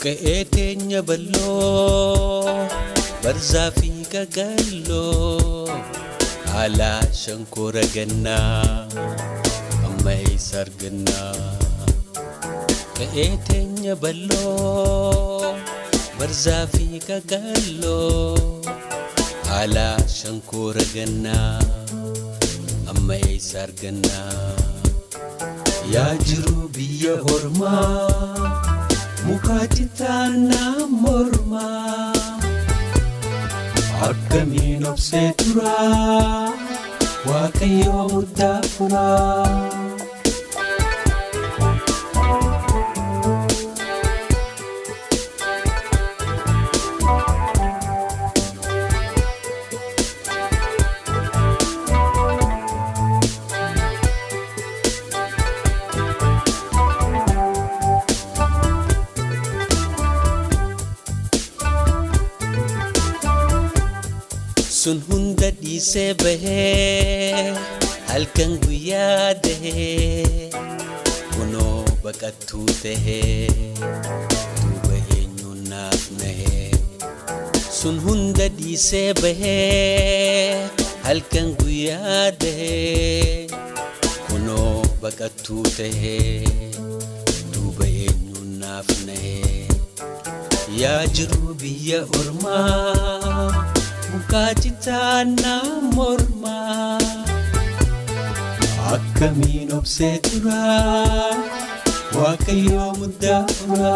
Keetenya ballo barzafi gagallo ala shankora ganna amay sarganna Keetenya ballo barzafi gagallo ala shankora ganna amay sarganna ya jiru biya horma Mukatitana morma Akamin obsetura Wakayo mudafura Sun hunda dise bahe halkan guyyaa dahe kuno baqattuu tahe duuba eenyuun naaf nahe sun hunda dise bahe halkan guyyaa dahe kuno baqattuu tahe duuba eenyuun naaf nahe yaa jiru biyya ormaa Mukatitana morma Akamin obsetura Wakayo mudafura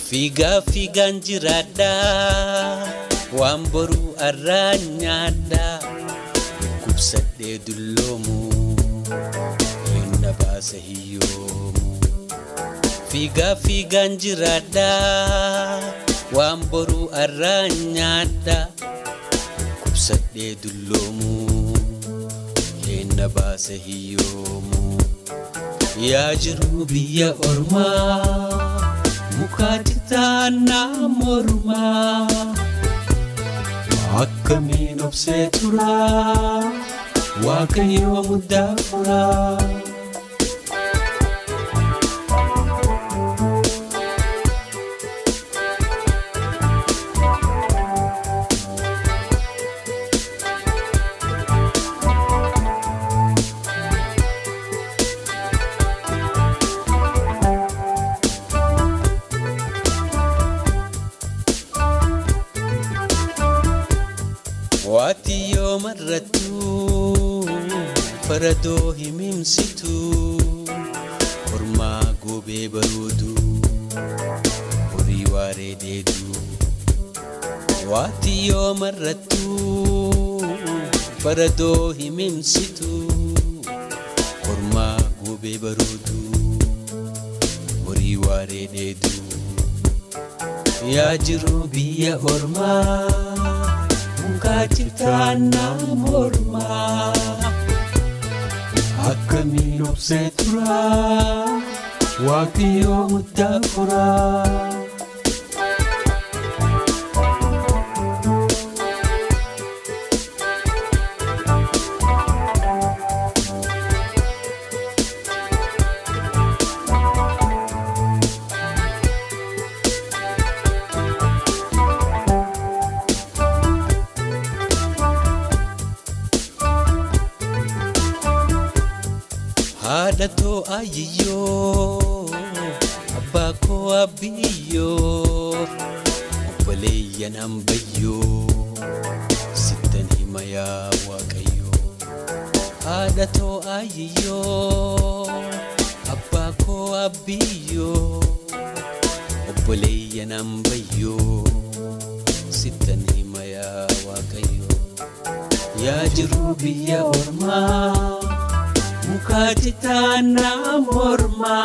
Figa njirada Wamboru aranyada Kubsade dullomu Yonna basa hiyomu Figa njirada Wamboru aranyada Kubsade dullomu Yonna basa hiyomu Ya jiru biya orma Mukatitana morma Akamin obsetura Wakayo mudafura Watiyo marratu farado himimsitu Orma gobe barudu Hori ware dedu Watiyo marratu farado himimsitu Orma gobe barudu Hori ware dedu Ya jiru biya orma Mukatitana morma Akamin obsetura Wakayo mudafura Hadato ayiyo Abako abiyo Obaleyan ambayo Sitan himaya wakayo Hadato ayiyo Abako abiyo Obaleyan ambayo Sitan himaya wakayo Ya jiru biya orma Mukatitana morma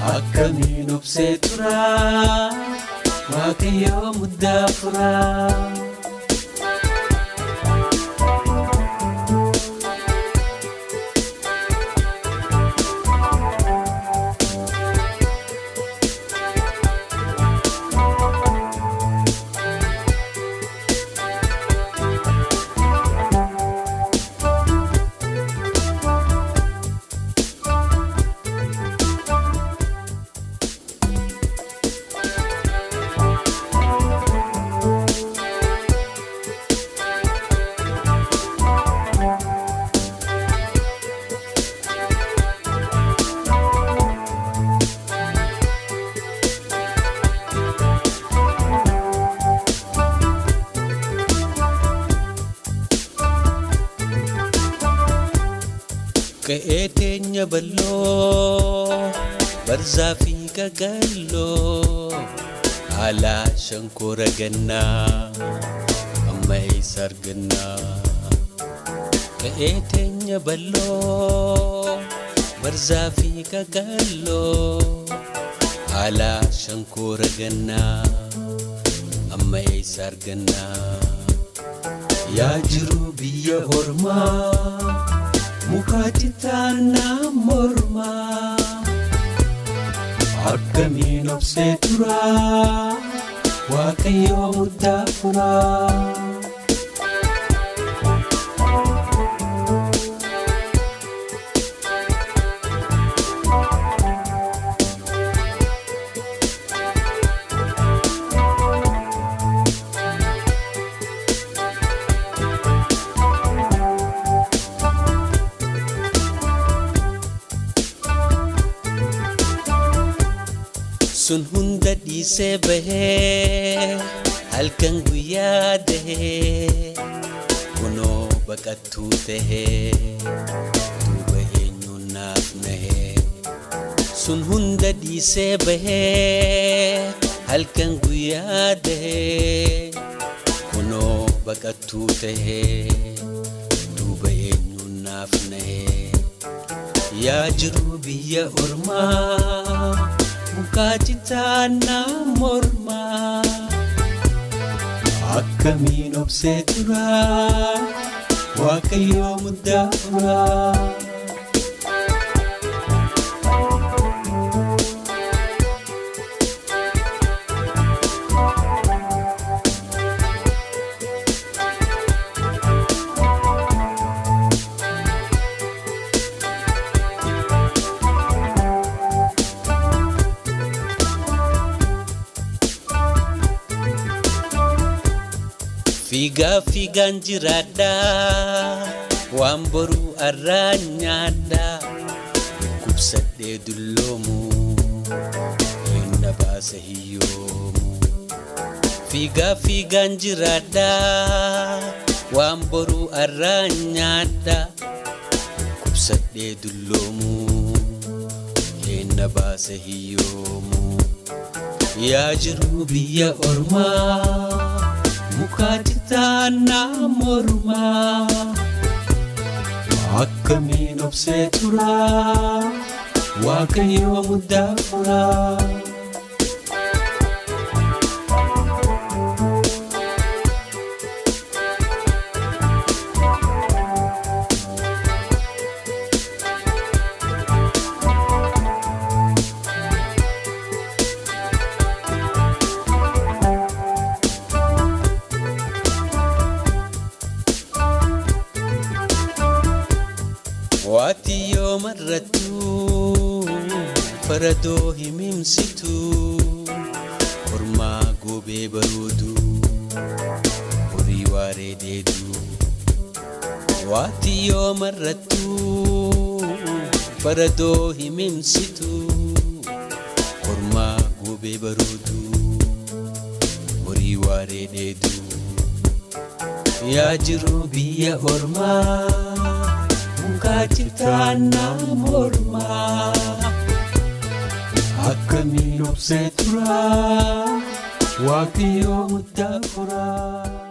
Akamin obsetura Wakayo mudafura Ka'ee teenya balloo barzaa fi gagalloo alaa shankoora gannaa amma eessa argannaa. Ka'ee teenya balloo barzaa fi gagalloo alaa shankoora gannaa amma eessa argannaa. Yaa jiru biyya ormaa mukaatti taanaa mormaa akkamiin obsee turaa Waaqayyoo muddaa furaa. Sun hunda dhiisee bahee halkan guyyaa dahee kunoo baqattuu tahee duuba eenyuun naaf nahee. Sun hunda dhiisee bahee halkan guyyaa dahee kunoo baqattuu tahee duuba eenyuun naaf nahee. Yaa jiru biyya ormaa mukaatti taanaa mormaa akkamiin obsee turaa Waaqayyoo muddaa furaa. Fiigaan jiraadhaa waan boruu arraan nyaadhaa dhukkubsadhee dulloomu hinna baasa hiyyoomu. Fiigaan jiraadhaa waan boruu arraan nyaadhaa dhukkubsadhee dulloomu hinna baasa hiyyoomu. Yaa jiru biyya ormaa mukaatti taanaa mormaa akkamiin obsee turaa Waaqayyoo muddaa furaa. Waati yoo marrattuu faradoo himimsituu ormaa goobee barooduu horii waaree deeduu. Waati yoo marrattuu faradoo himimsituu ormaa goobee barooduu horii waaree deeduu. Yaa jiru biyya ormaa mukaatti taanaa mormaa akkamiin obsee turaa Waaqayyoo muddaa furaa.